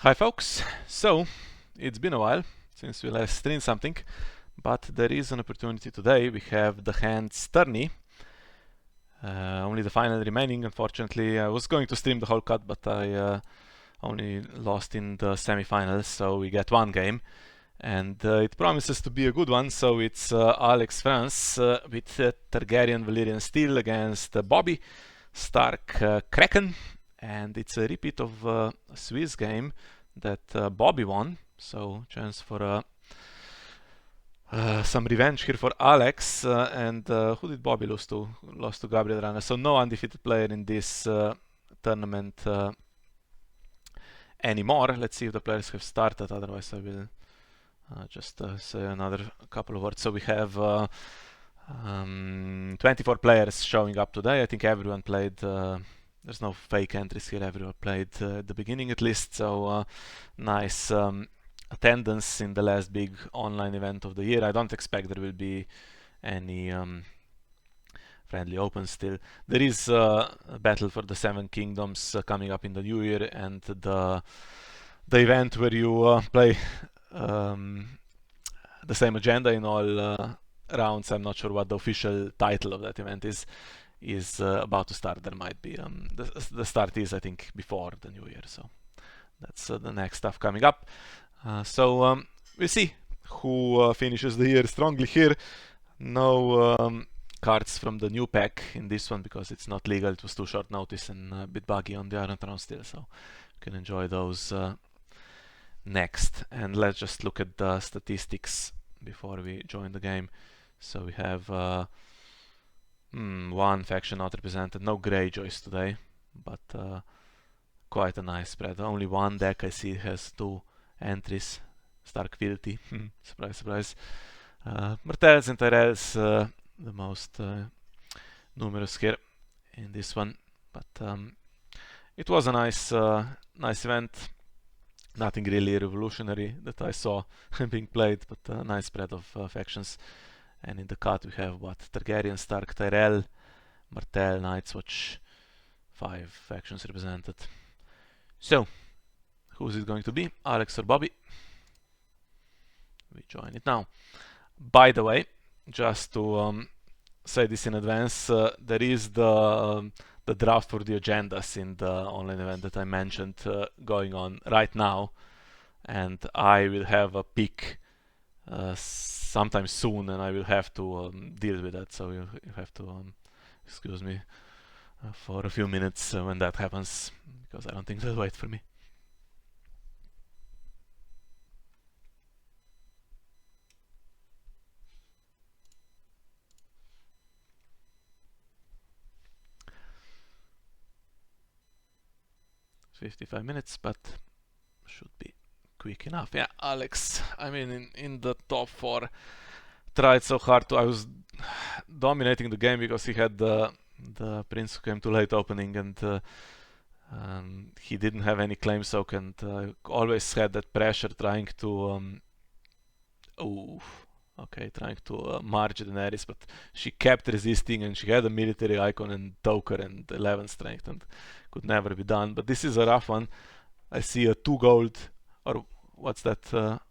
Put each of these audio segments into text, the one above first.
Hi folks, so it's been a while since we last streamed something, but there is an opportunity today. We have the hands Tourney, only the final remaining. Unfortunately, I was going to stream the whole cut, but I only lost in the semi-finals, so we get one game. And it promises to be a good one, so it's Alex France with Targaryen Valyrian Steel against Bobby Stark Kraken. And it's a repeat of a Swiss game that Bobby won, so chance for some revenge here for Alex. And who did Bobby lose to? Lost to Gabriel Rana, so no undefeated player in this tournament anymore. Let's see if the players have started, otherwise I will just say another couple of words. So we have 24 players showing up today. I think everyone played. There's no fake entries here. Everyone played at the beginning at least. So nice attendance in the last big online event of the year. I don't expect there will be any friendly open still. There is a battle for the Seven Kingdoms coming up in the new year, and the event where you play the same agenda in all rounds. I'm not sure what the official title of that event is about to start. There might be the start is, I think, before the new year, so that's the next stuff coming up. So we'll see who finishes the year strongly here. No cards from the new pack in this one because it's not legal. It was too short notice and a bit buggy on the Iron Throne still, so you can enjoy those next. And let's just look at the statistics before we join the game. So we have one faction not represented, no Greyjoys today, but quite a nice spread. Only one deck I see has two entries, Stark Filthy, surprise surprise. Martells and Tyrells the most numerous here in this one, but it was a nice event. Nothing really revolutionary that I saw being played, but a nice spread of factions. And in the cut we have what? Targaryen, Stark, Tyrell, Martell, Night's Watch, 5 factions represented. So, who's it going to be? Alex or Bobby? We join it now. By the way, just to say this in advance, there is the draft for the agendas in the online event that I mentioned going on right now, and I will have a pick sometime soon, and I will have to deal with that, so you have to excuse me for a few minutes when that happens, because I don't think they'll wait for me. "55 minutes, but should be quick enough." Yeah, Alex, I mean, in the top 4, tried so hard to. I was dominating the game because he had the prince who came too late opening, and he didn't have any claim soak, and always had that pressure trying to trying to march Daenerys, but she kept resisting, and she had a military icon and Toker and 11 strength, and could never be done. But this is a rough one. I see a 2 gold, or what's that?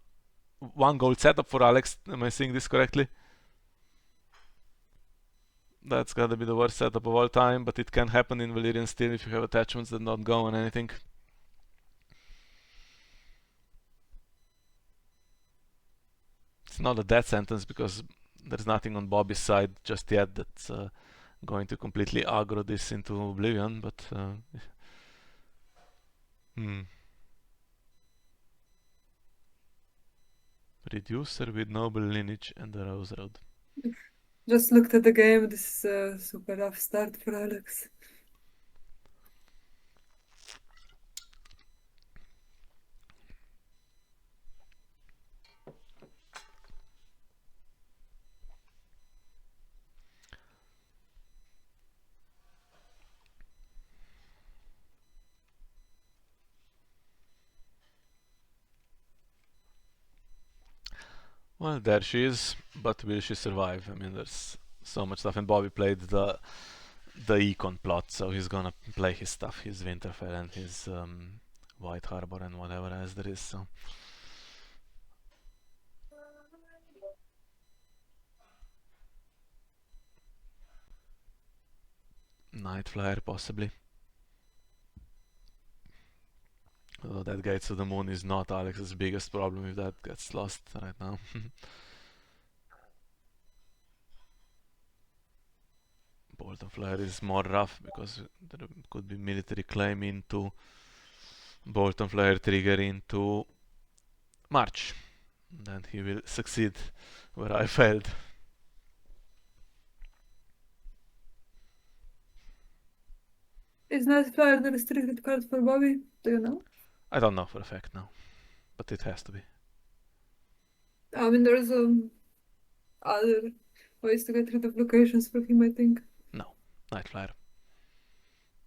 1 gold setup for Alex. Am I seeing this correctly? That's gotta be the worst setup of all time, but it can happen in Valyrian Steel if you have attachments that don't go on anything. It's not a death sentence because there's nothing on Bobby's side just yet that's going to completely aggro this into oblivion, but Reducer with noble lineage and the Rose Road. Just looked at the game. This is a super rough start for Alex. Well, there she is, but will she survive? I mean, there's so much stuff, and Bobby played the econ plot, so he's gonna play his stuff, his Winterfell and his White Harbor and whatever else there is. So Night Flyer possibly. Although that Gates to the Moon is not Alex's biggest problem if that gets lost right now. Bolton Flyer is more rough because there could be military claim into Bolton Flyer trigger into March. Then he will succeed where I failed. Is Night Flyer the restricted card for Bobby? Do you know? I don't know for a fact now, but it has to be. I mean, there's other ways to get rid of locations for him, I think. No, Night Flyer.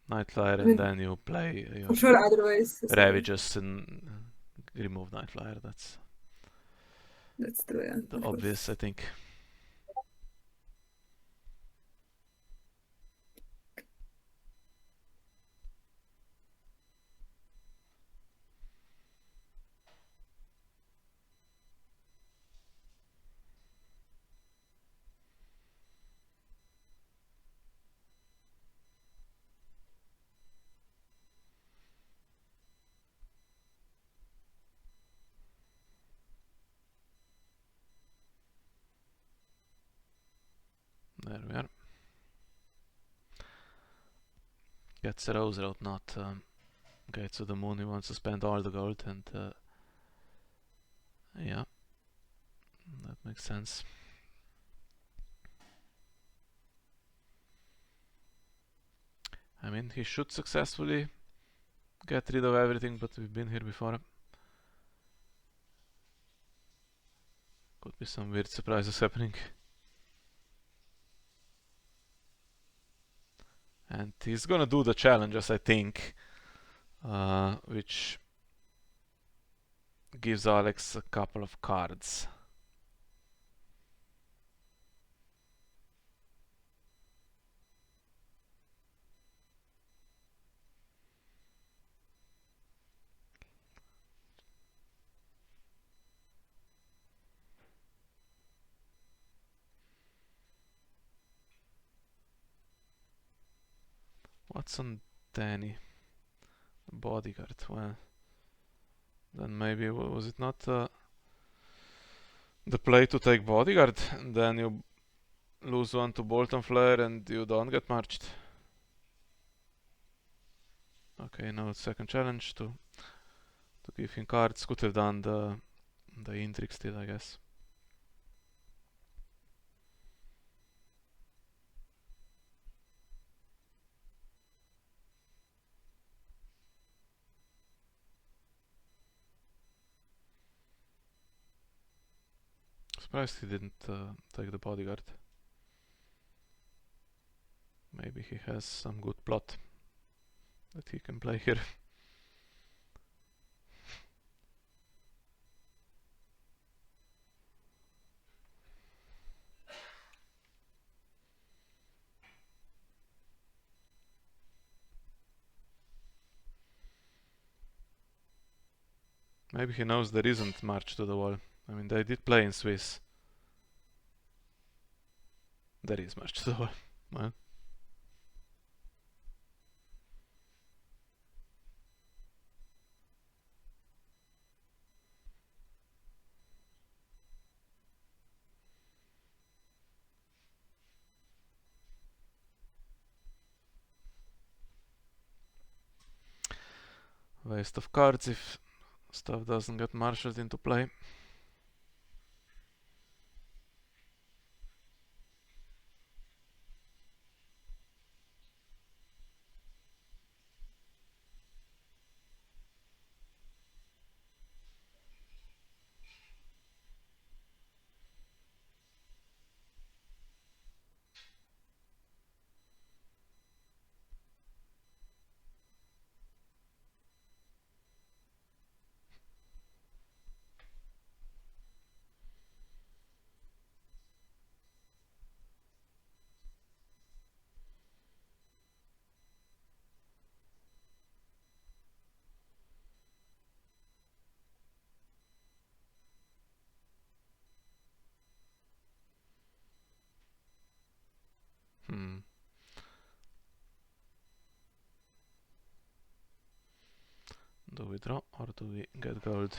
Night Flyer, I and mean, then you play your for sure, other ways. So Ravages and remove Night Flyer. That's true, yeah. the Of obvious, course. I think. There we are. Gets the Rose Road, not Gates to the Moon. He wants to spend all the gold, and yeah, that makes sense. I mean, he should successfully get rid of everything, but we've been here before. Could be some weird surprises happening. And he's gonna do the challenges, I think, which gives Alex a couple of cards. What's on Danny? Bodyguard. Well, then maybe was it not the play to take Bodyguard, and then you lose one to Bolton Flare and you don't get marched. Okay, now it's second challenge to give him cards. Could have done the intrigue still, I guess. Surprised he didn't take the Bodyguard. Maybe he has some good plot that he can play here. Maybe he knows there isn't March to the Wall. I mean, they did play in Swiss. There is March to the Wall. Well. Waste of cards if stuff doesn't get marshaled into play. Do we draw or do we get gold?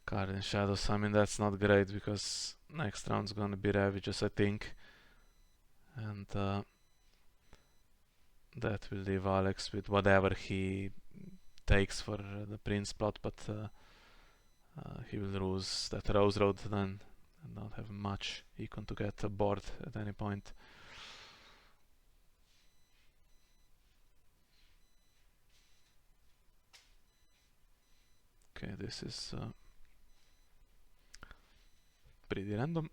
Guardian Shadows, I mean that's not great because next round's gonna be Ravages, I think. And that will leave Alex with whatever he takes for the Prince plot, but he will lose that Rose Road then and not have much econ to get aboard at any point. Okay, this is pretty random.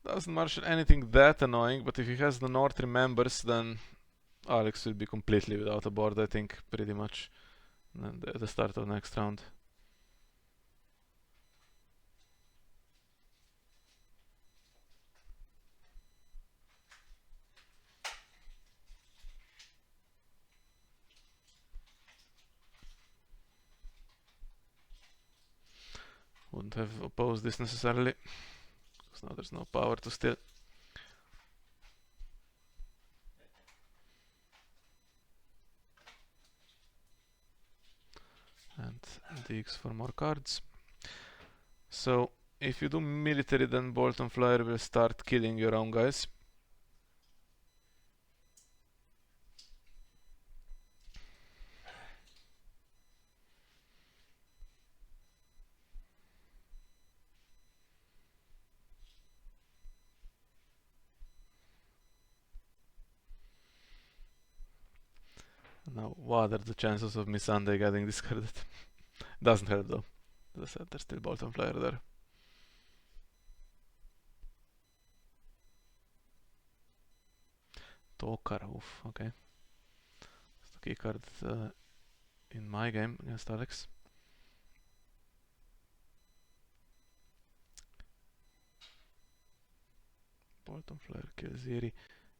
Doesn't marshal anything that annoying, but if he has the North Remembers, then Alex will be completely without a board, I think, pretty much at the start of next round. Wouldn't have opposed this necessarily, because now there's no power to steal. And digs for more cards. So if you do military, then Bolton Flyer will start killing your own guys. Now, what are the chances of Missandei getting discarded? Doesn't hurt though. As I said, there's still Bolton Flyer there. Tokar, oof, okay. It's the key card in my game against Alex. Bolton Flyer kills Ziri,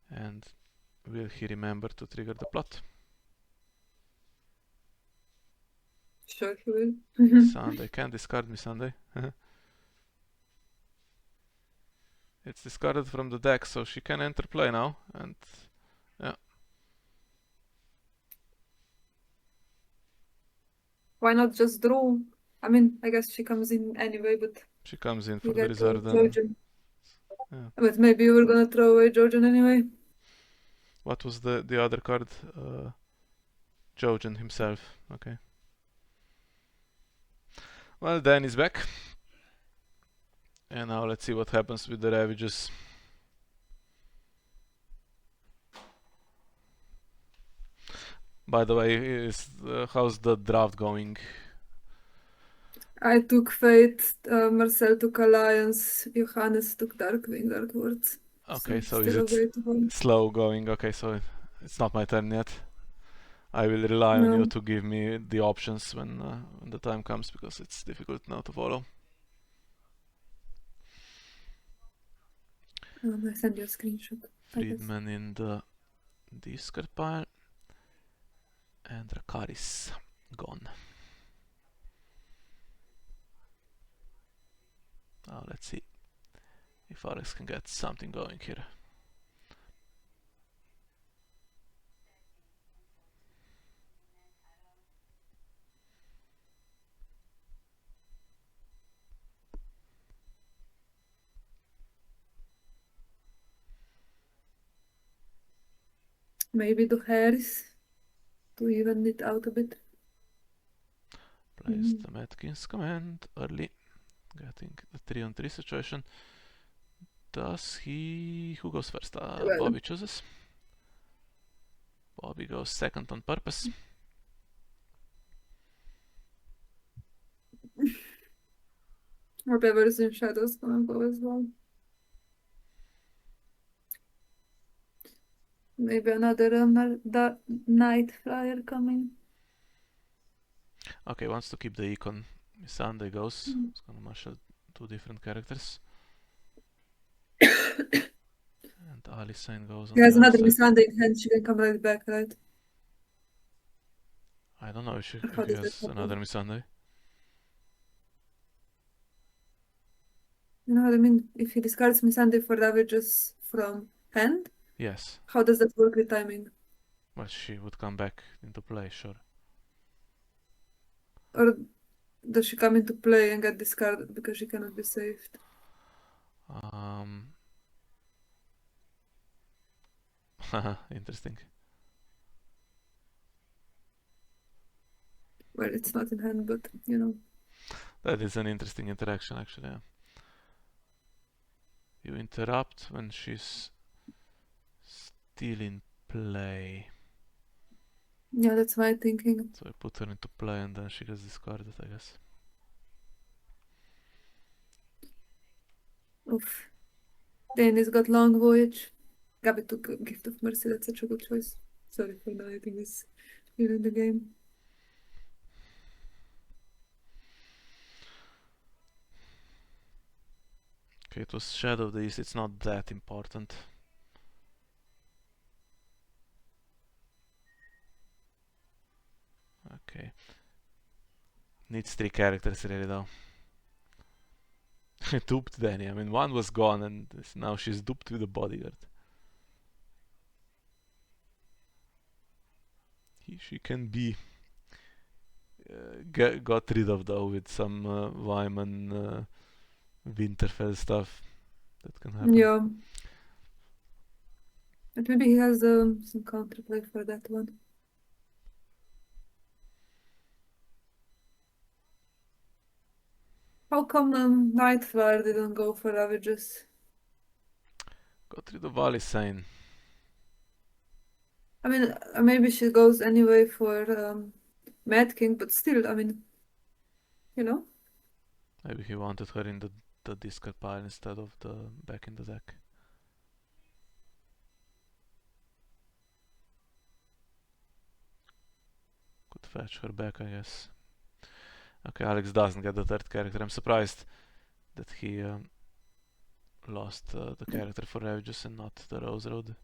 and will he remember to trigger the plot? Sure he will. Missandei, can't discard Missandei. It's discarded from the deck, so she can enter play now, and yeah. Why not just draw? I mean, I guess she comes in anyway, but She comes in you for the get reserve then. Georgian. Yeah. But maybe you were gonna throw away Georgian anyway. What was the other card? Jojen himself. Okay. Well, Dan is back. And now let's see what happens with the Ravages. By the way, how's the draft going? I took Fate, Marcel took Alliance, Johannes took Darkwing, Dark Words. Okay, so is still a it way to go. slow going? Okay, so it's not my turn yet. I will rely on you No. to give me the options when the time comes, because it's difficult now to follow. I send you a screenshot. Friedman in the discard pile. And Rakaris gone. Now let's see if Alex can get something going here. Maybe do Harris to even it out a bit. Plays the Matkins command early, getting the 3-on-3 situation. Does he... Who goes first? Bobby chooses. Bobby goes second on purpose. Whatever's in shadows gonna go as well. Maybe another night flyer coming. Okay, wants to keep the econ. Missandei goes. It's gonna marshal two different characters. And Alicent goes He on the has other another side. Missandei in hand, she can come right back, right? I don't know Or if how he does that has another happen? Missandei. You know what I mean? If he discards Missandei for ravages from hand, Yes, how does that work with timing? but she would come back into play, sure. Or does she come into play and get discarded because she cannot be saved? Um, interesting. Well, it's not in hand, but you know. That is an interesting interaction, actually. Yeah. You interrupt when she's still in play. Yeah, that's my thinking. So I put her into play and then she gets discarded, I guess. Oof. Danny's got long voyage. Gabi took Gift of Mercy, that's such a good choice. Sorry for narrating this here in the game. Okay, it was Shadow of the East, it's not that important. Okay. Needs 3 characters really though. Duped Danny, I mean one was gone and now she's duped with a bodyguard. She can be got rid of though with some Wyman Winterfell stuff. That can happen. Yeah. But maybe he has some counterplay for that one. How come Nightflyer didn't go for ravages? Got rid of Alicent. I mean, maybe she goes anyway for Mad King, but still, I mean, you know? Maybe he wanted her in the discard pile instead of the back in the deck. Could fetch her back, I guess. Okay, Alex doesn't get the third character. I'm surprised that he lost the character for Ravages and not the Rose Road.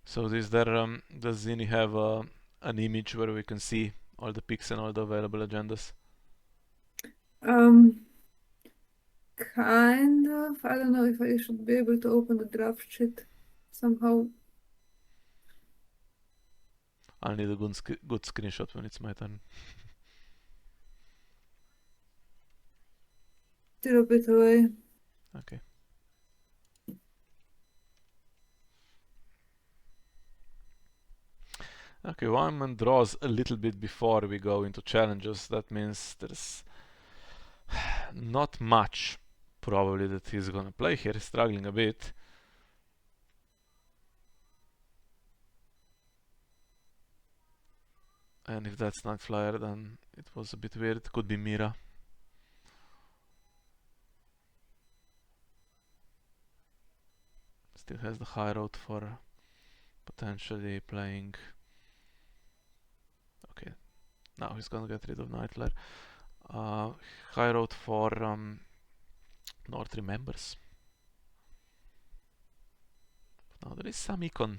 So does Zini have an image where we can see all the picks and all the available agendas? Um, kind of. I don't know if I should be able to open the draft sheet somehow. I'll need a good screenshot when it's my turn. Still a bit away. Okay. Okay, Wyman draws a little bit before we go into challenges. That means there's not much probably that he's gonna play here. He's struggling a bit. And if that's not Flyer, then it was a bit weird. Could be Mira. Still has the high road for potentially playing. Okay, now he's gonna get rid of Nightflare. High road for North remembers. Now there is some icon.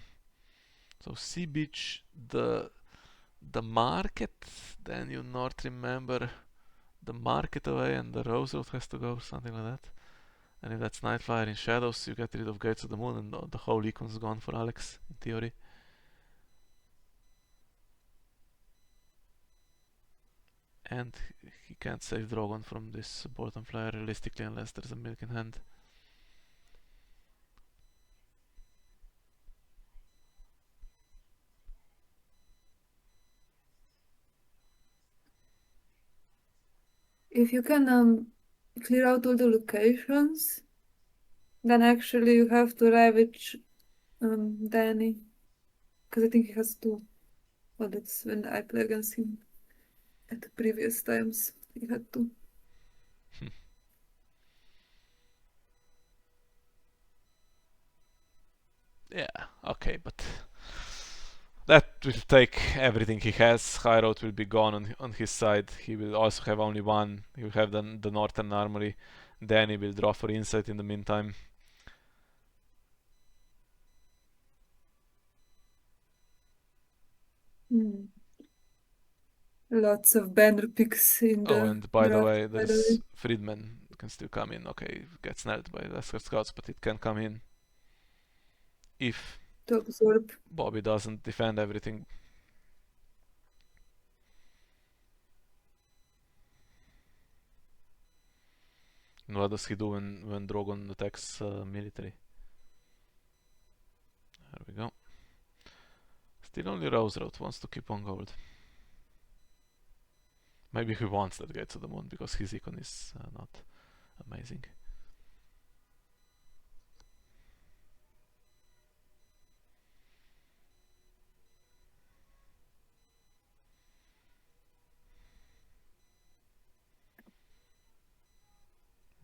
So Sea Beach, the market, then you North remember the market away and the Rose Road has to go, something like that. And if that's Nightflyer in Shadows, you get rid of Gates of the Moon and the whole icon's gone for Alex, in theory. And he can't save Drogon from this bottom flyer realistically unless there's a milk in hand. If you can clear out all the locations, then actually you have to ravage Danny. Because I think he has two. Well, that's when I play against him at the previous times. He had two. Okay, but that will take everything he has. High Road will be gone on his side. He will also have only one. He will have the Northern Armory. Danny will draw for insight in the meantime. Hmm. Lots of banner picks in Oh, the and by the draft, way, by the way. there's Friedman can still come in. Okay, it gets snelled by Lesser Scouts, but it can come in if To absorb. Bobby doesn't defend everything. And what does he do when Drogon attacks military? There we go. Still only Rose Road wants to keep on gold. Maybe he wants that Gates of the Moon because his econ is not amazing.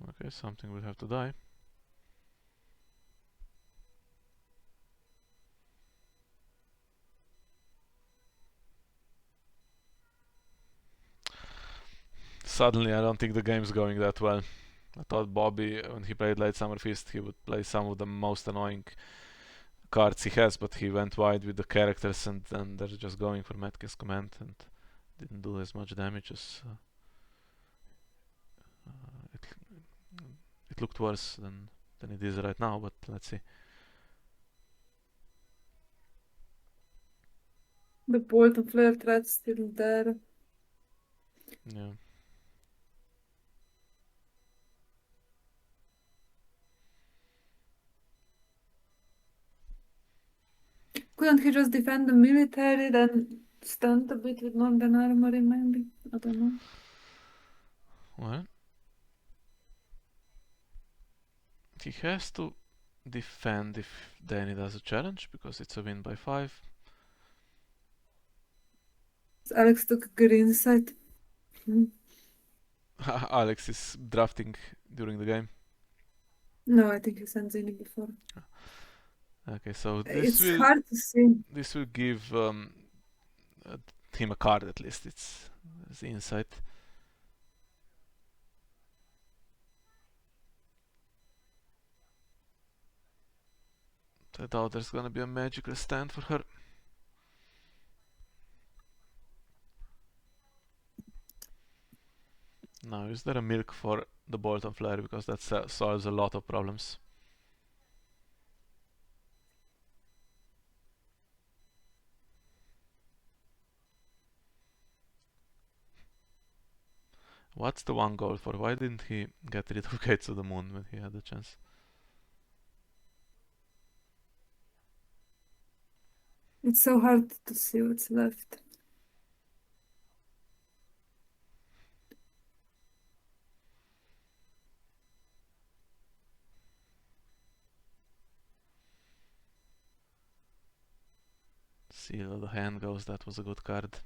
Okay, something will have to die. Suddenly, I don't think the game's going that well. I thought Bobby, when he played Late Summer Feast, he would play some of the most annoying cards he has, but he went wide with the characters and then they're just going for Metcalf's command and didn't do as much damage as it, it looked worse than it is right now, but let's see. The bolt and flare threat's still there. Yeah. Couldn't he just defend the military, then stunt a bit with Northern Armory, maybe? I don't know. Well, he has to defend if Danny does a challenge because it's a win by 5. Alex took good insight. Hmm. Alex is drafting during the game. No, I think he sent Zini before. Okay, so It's hard to see. this will give uh, him a card at least. It's the insight. I doubt there's gonna be a magical stand for her. Now, is there a milk for the Bolton Flare? Because that solves a lot of problems. What's the one goal for? Why didn't he get rid of Gates of the Moon when he had the chance? It's so hard to see what's left. Seal of the Hand goes, that was a good card.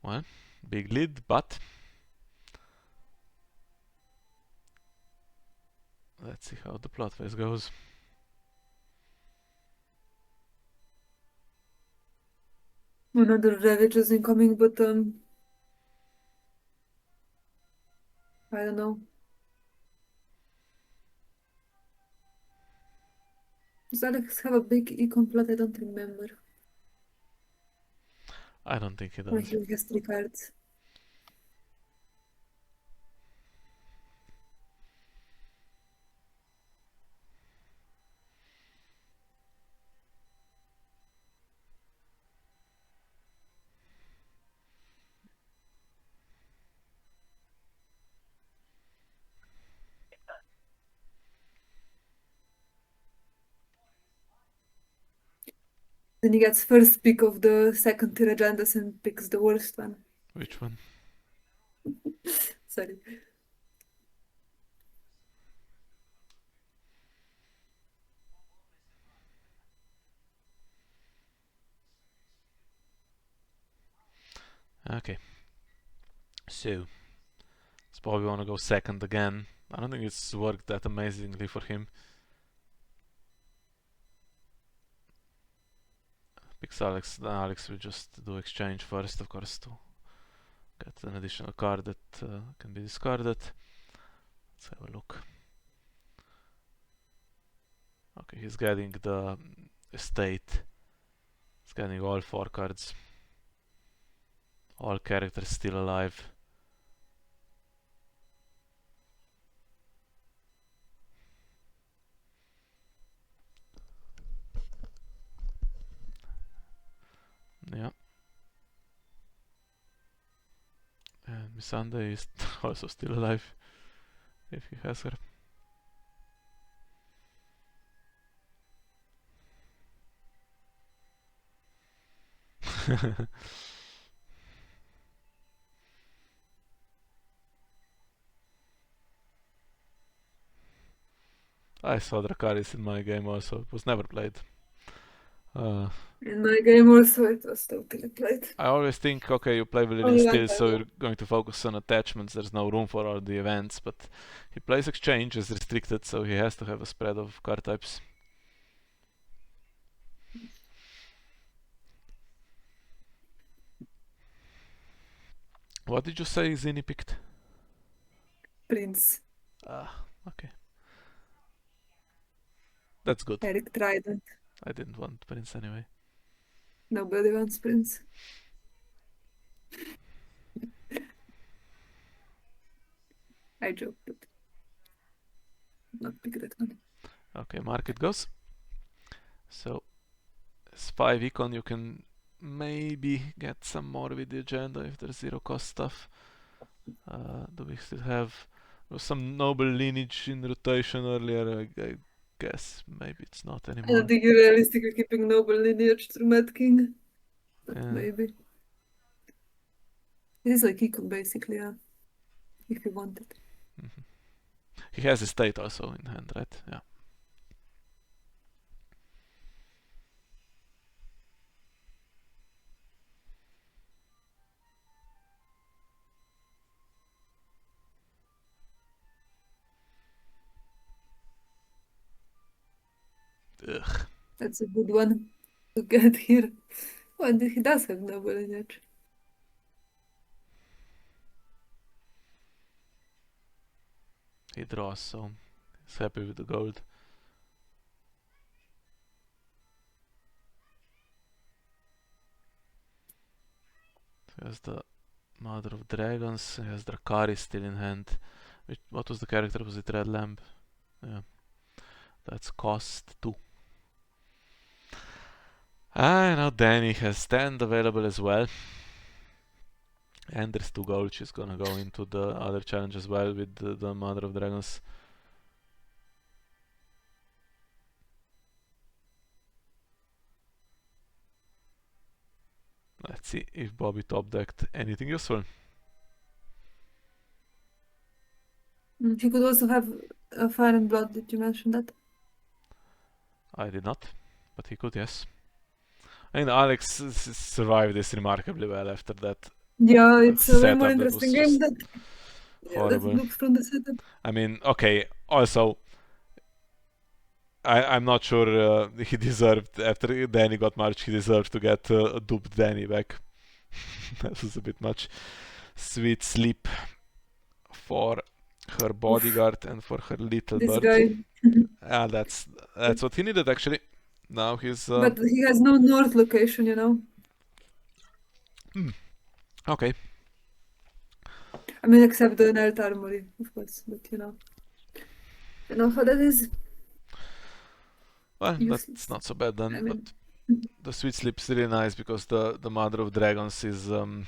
Well, big lead, but let's see how the plot phase goes. Another Ravage is incoming, but I don't know. Does Alex have a big econ plot? I don't remember. I don't think he Or does. he has 3 cards. Then he gets first pick of the second tier agendas and picks the worst one. Which one? Sorry. Okay. So, it's probably want to go second again. I don't think it's worked that amazingly for him. Picks Alex. Then Alex will just do exchange first, of course, to get an additional card that can be discarded. Let's have a look. Okay, he's getting the estate. He's getting all 4 cards. All characters still alive. Yeah. And Missandei is also still alive, if he has her. I saw Dracarys in my game also. It was never played. In my game also it was totally played. I always think, okay, you play Valyrian Only one still, time, so yeah. you're going to focus on attachments. There's no room for all the events, but he plays exchange as restricted, so he has to have a spread of card types. What did you say Zini picked? Prince. Okay. That's good. Eric Trident. I didn't want Prince anyway. Nobody wants Prince. I joke, but not pick that one. Okay, market goes. So, as 5 econ, you can maybe get some more with the agenda if there's 0 cost stuff. Do we still have some noble lineage in rotation earlier? I guess maybe it's not I anymore. don't think you're realistically keeping noble lineage through Mad King. But Yeah. maybe. It is like econ basically, yeah. If you want it. He has a state also in hand, right? Yeah. Ugh. That's a good one to get here. Oh, and he does have noble lineage. He draws, so he's happy with the gold. He has the Mother of Dragons, he has Dracarys still in hand. What was the character? Was it Red Lamb? Yeah. That's cost 2. Now Danny has stand available as well. And there's 2 gold. She's gonna go into the other challenge as well with the Mother of Dragons. Let's see if Bobby top decked anything useful. He could also have a Fire and Blood. Did you mention that? I did not, but he could, yes. And Alex survived this remarkably well after that Yeah, it's a way more setup that was interesting game just that horrible. looks from the setup. I mean, okay, also, I'm not sure he deserved, after Danny got marched, he deserved to get a duped Danny back. That was a bit much. Sweet sleep for her bodyguard and for her little This bird. guy. That's what he needed actually. Now he's But he has no north location, you know. okay. I mean, except the Nelt Armory, of course. But you know how that is. Well, Useless. that's not so bad then. I mean, But the sweet sleep's really nice because the Mother of Dragons is you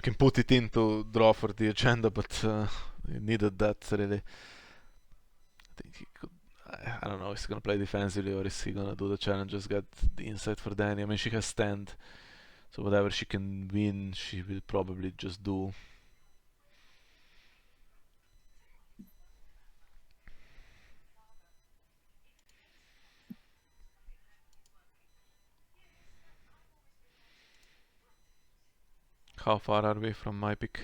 can put it in to draw for the agenda, but you needed that really. I think he could. I don't know, is he gonna play defensively or is he gonna do the challenges, get the insight for Dany? I mean, she has stand, so whatever she can win, she will probably just do. How far are we from my pick?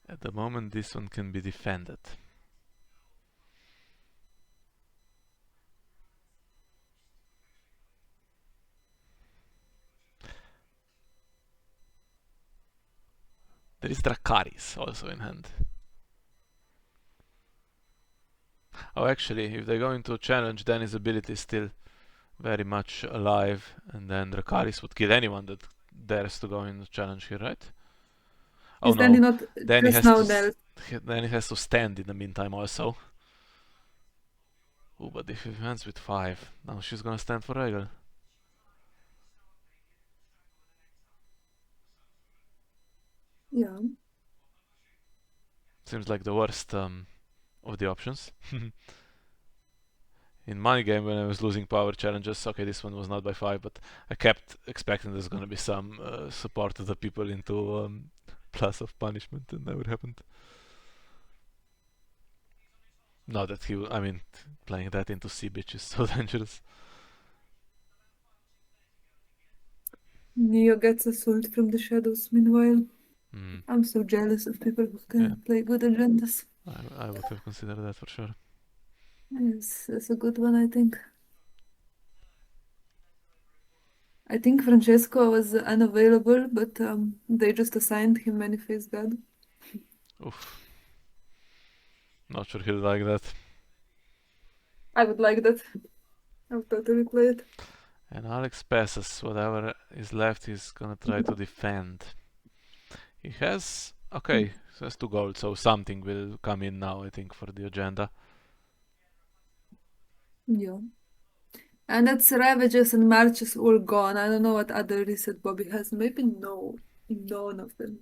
At the moment, this one can be defended. There is Dracarys also in hand. Oh, actually, if they're going to challenge, then his ability is still very much alive, and then Dracarys would kill anyone that dares to go in the challenge here, right? Oh Is Danny no, not then he just has now to there? then he has to stand in the meantime also. Oh, but if he ends with 5, now she's gonna stand for Rhaegal. Yeah. Seems like the worst of the options. In my game, when I was losing power challenges, okay, this one was not by 5, but I kept expecting there's gonna be some support of the people into plus of punishment, and never happened. Not that he, I mean, playing that into sea bitch is so dangerous. Neo gets assault from the shadows meanwhile. Mm, I'm so jealous of people who yeah, can play good agendas. I would have considered that for sure. Yes, that's a good one, I think. I think Francesco was unavailable, but they just assigned him Many-Faced God. Oof. Not sure he'll like that. I would like that. I would totally play it. And Alex passes. Whatever is left, he's gonna try to defend. He has. Okay, he has 2 gold, so something will come in now, I think, for the agenda. Yeah. And that's Ravages and Marches all gone. I don't know what other reset Bobby has. Maybe no. None of them.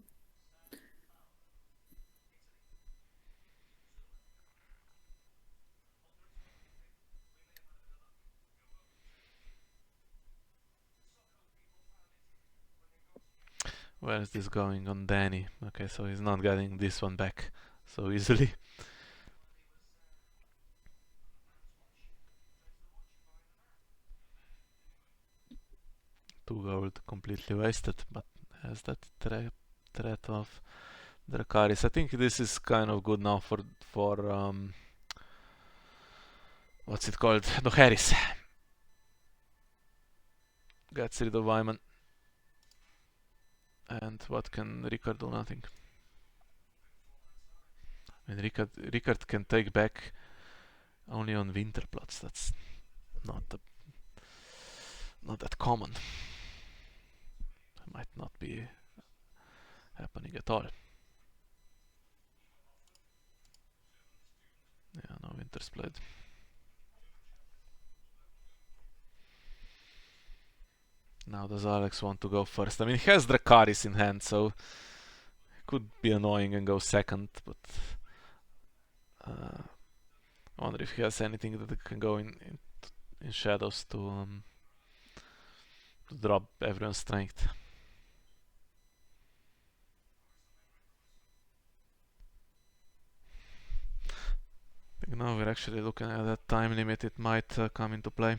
Where is this going on Danny? Okay, so he's not getting this one back so easily. 2 gold completely wasted, but has that threat of Dracarys. I think this is kind of good now for what's it called? No, Harris. Gets rid of Wyman. And what can Rickard do? Nothing. I mean, Rickard can take back only on Winterplots. That's not the, not that common. Might not be happening at all. Yeah, no Wintersplit. Now does Alex want to go first? I mean, he has Dracarys in hand, so it could be annoying and go second, but I wonder if he has anything that can go in shadows to drop everyone's strength. I think now we're actually looking at that time limit. It might come into play.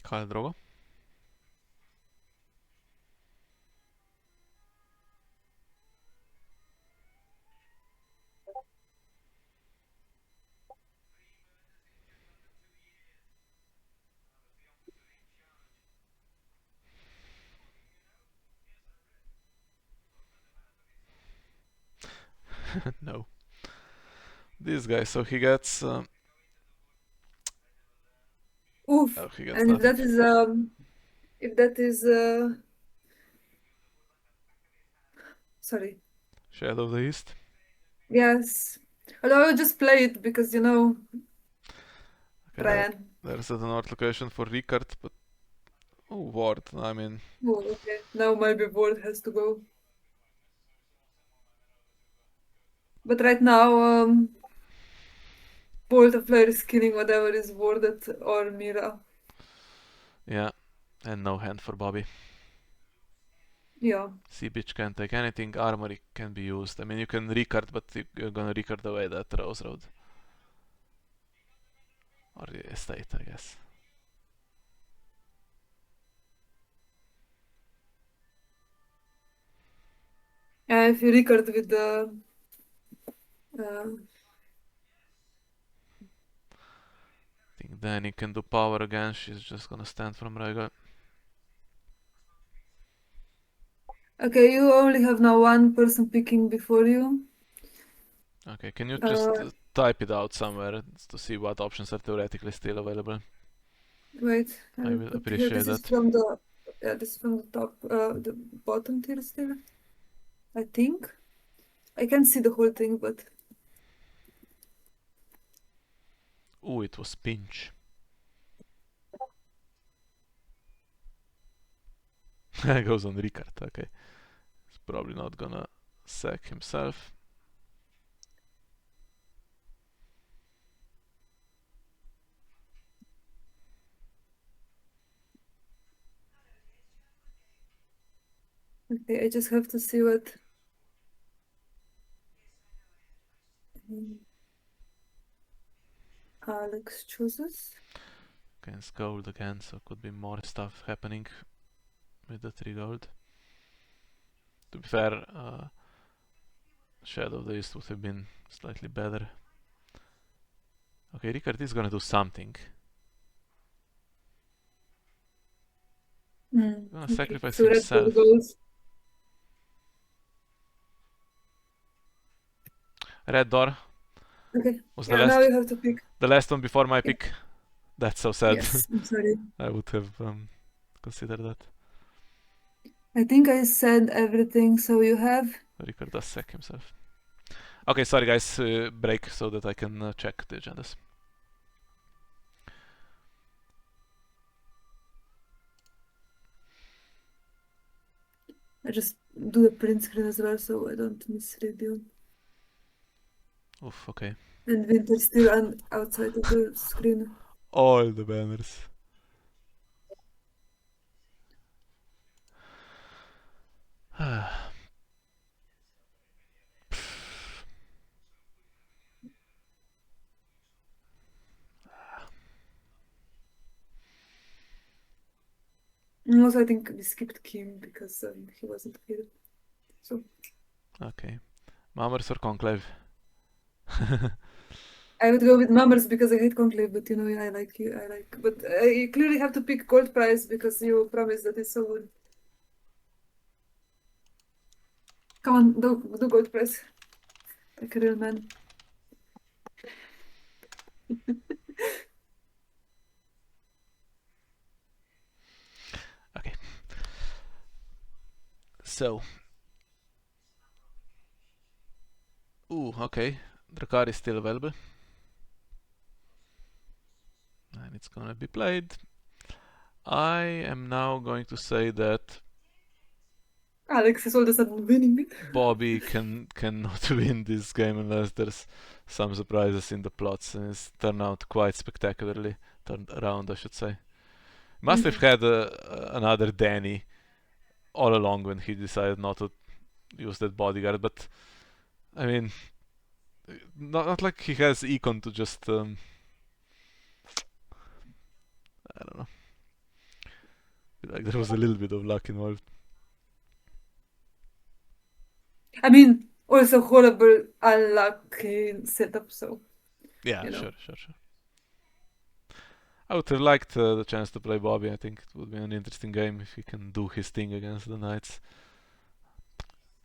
Khal Drogo. No. This guy, so he gets... Oof. oh, he gets And nothing. if that is sorry. Shadow of the East. Yes. Although I will just play it because you know, Okay, Brian. there's a north location for Ricard, but... Oh, Ward, I mean... Oh, okay. Now my board has to go. But right now, Bolt of Flare is killing whatever is warded or Mira. Yeah, and no hand for Bobby. Yeah. Sea Bitch can't take anything, Armory can be used. I mean, you can Ricard, but you're gonna Ricard away that Rose Road. Or the estate, I guess. If you record with the uh, I think Danny can do power again, she's just gonna stand from Rhaegar. okay, you only have now one person picking before you. Okay, can you just Uh, type it out somewhere to see what options are theoretically still available? wait, I I will will put here. appreciate This is that. from the this is from the top, the bottom tier still. I think I can't see the whole thing, but Ooh, it was Pinch. Goes on Ricard, okay. He's probably not gonna sack himself. okay, I just have to see what Alex chooses. Against gold again, so could be more stuff happening with the 3 gold. To be fair, Shadow of the East would have been slightly better. Okay, Ricard is gonna do something. He's gonna Okay, sacrifice so red gold himself. goes. Red door Okay, was yeah, now you have to pick. the last one before my Yeah. pick. That's so sad. Yes, I'm sorry. I would have considered that. I think I said everything, so you have. Ricard does sack himself. Okay, sorry guys, break so that I can check the agendas. I just do the print screen as well, so I don't misread you. Oof, okay. And Winter's still outside of the screen. All the banners. And also, I think we skipped Kim because he wasn't here. So Okay. Mammers or Conclave? I would go with numbers because I hate Conclave, but you know, I like you. I like, but you clearly have to pick Gold Prize because you promised that it's so good. Come on, do Gold Prize. Like a real man. Okay. So. Ooh, okay. Drakkar is still available. And it's gonna be played. I am now going to say that Alex is all of a sudden winning. Bobby cannot win this game unless there's some surprises in the plots, and it's turned out quite spectacularly. Turned around, I should say. Must have had another Danny all along when he decided not to use that bodyguard, but I mean, not like he has econ to just I don't know. Like there was a little bit of luck involved. I mean, also horrible, unlucky setup. So Yeah, you know. sure. I would have liked the chance to play Bobby. I think it would be an interesting game if he can do his thing against the Knights.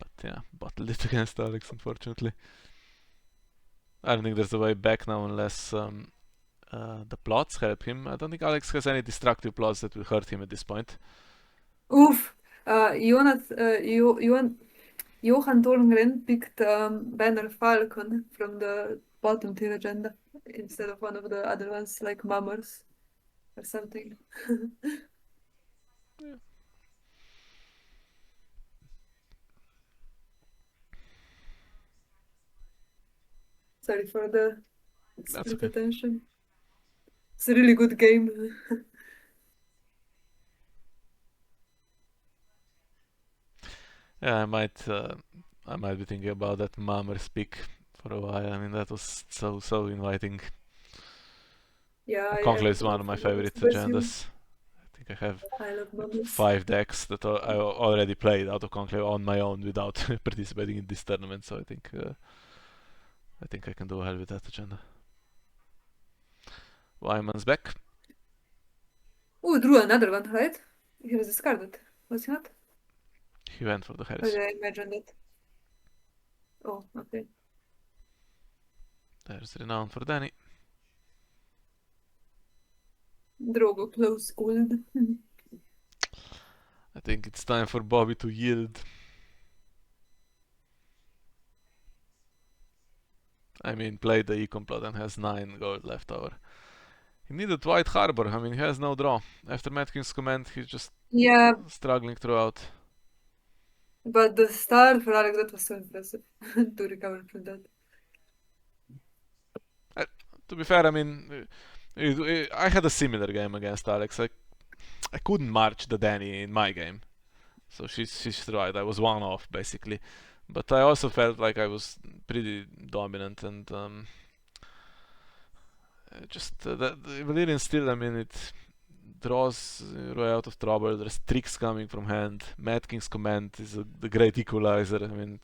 But yeah, bottled it against Alex, unfortunately. I don't think there's a way back now unless the plots help him. I don't think Alex has any destructive plots that will hurt him at this point. Oof. Johan Tolmgren picked Banner Falcon from the bottom tier agenda instead of one of the other ones like Mummers or something. Yeah. Sorry for the That's split okay. attention. It's a really good game. Yeah, I might be thinking about that Mammer's pick for a while. I mean, that was so inviting. Yeah, I Conclave have is to one go of my for Mummers favorite because you. agendas. I think I have I love like Mummers. 5 decks that I already played out of Conclave on my own without participating in this tournament. So I think I can do well with that agenda. Wyman's back. Oh, drew another one, right? He was discarded, was he not? He went for the Or Harris. did I imagine that? Oh, okay. There's Renown for Danny. Drogo close cooled. I think it's time for Bobby to yield. I mean, played the Econ plot and has 9 gold left over. He needed White Harbor. I mean, he has no draw. After Mad King's command, he's just Yeah, struggling throughout. but the start for Alex, that was so impressive to recover from that. To be fair, I mean, I had a similar game against Alex. I couldn't march the Danny in my game. So she's right. I was one off basically, but I also felt like I was pretty dominant and just the Valyrian still. I mean, it draws Roy out of trouble. There's tricks coming from hand. Mad King's command is the great equalizer. I mean,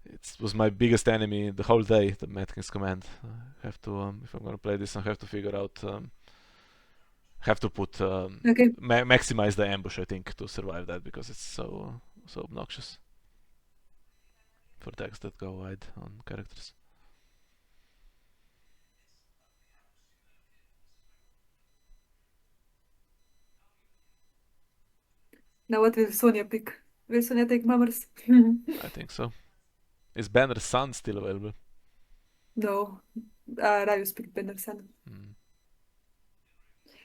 it was my biggest enemy the whole day. The Mad King's command. I have to if I'm gonna play this, I have to figure out. Have to put Okay. maximize the ambush. I think to survive that because it's so obnoxious for decks that go wide on characters. Now what will Sonia pick? Will Sonia take Mummers? I think so. Is Banner's son still available? No. Riot picked Benderson. Mm.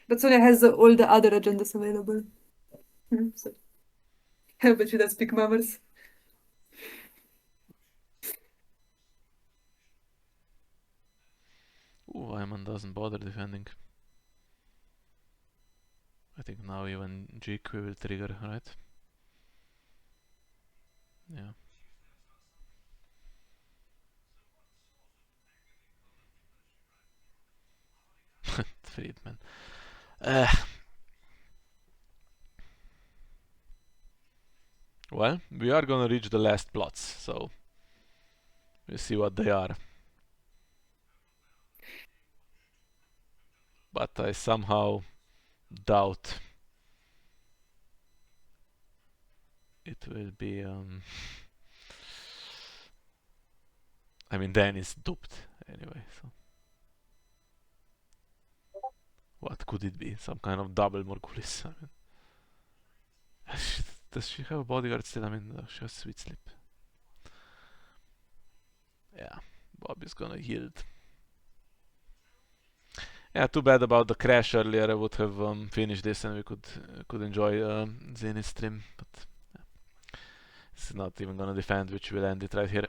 But Sonia has all the other agendas available. So. But she does pick Mummers. Ooh, Ayman doesn't bother defending. I think now even GQ will trigger, right? Yeah. Friedman. Well, we are gonna reach the last plots, so we'll see what they are. But I somehow doubt it will be. I mean, Dan is duped anyway. So what could it be? Some kind of double Morgulis. I mean, does she have a bodyguard still? I mean, she has sweet sleep. Yeah, Bob is gonna yield. Yeah, too bad about the crash earlier. I would have finished this and we could enjoy Zenith's stream, but yeah. It's not even gonna defend, which will end it right here.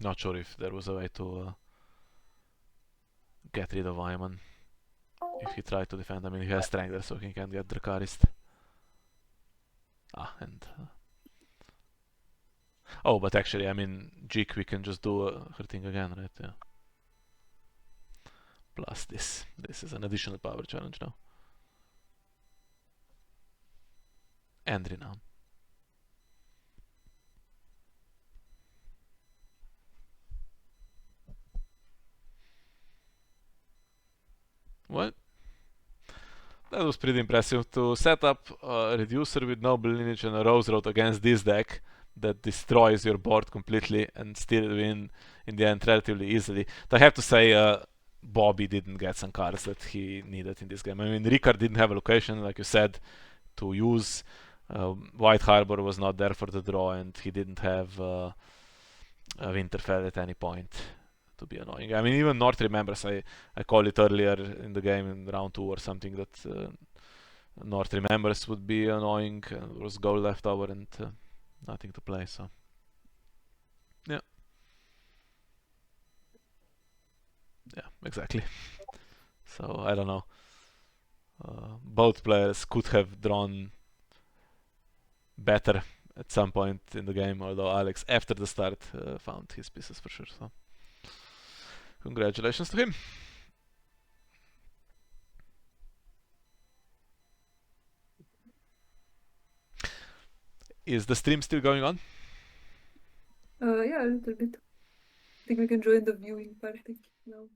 Not sure if there was a way to get rid of Wyman. If he tried to defend, I mean, he has strength there, so he can get Dracarist. And oh, but actually, I mean, Jig, we can just do her thing again, right? Yeah. Plus this. This is an additional power challenge now. And Renown. Well, that was pretty impressive. To set up a Reducer with Noble Lineage and a Rose Road against this deck that destroys your board completely and still win in the end relatively easily. I have to say, Bobby didn't get some cards that he needed in this game. I mean, Ricard didn't have a location, like you said, to use. White Harbor was not there for the draw, and he didn't have a Winterfell at any point to be annoying. I mean, even North remembers. I called it earlier in the game in round 2 or something that North remembers would be annoying. There was gold left over and nothing to play, so yeah. Yeah, exactly. So I don't know. Both players could have drawn better at some point in the game, although Alex, after the start, found his pieces for sure. So congratulations to him. Is the stream still going on? Yeah, a little bit. I think we can join the viewing party now.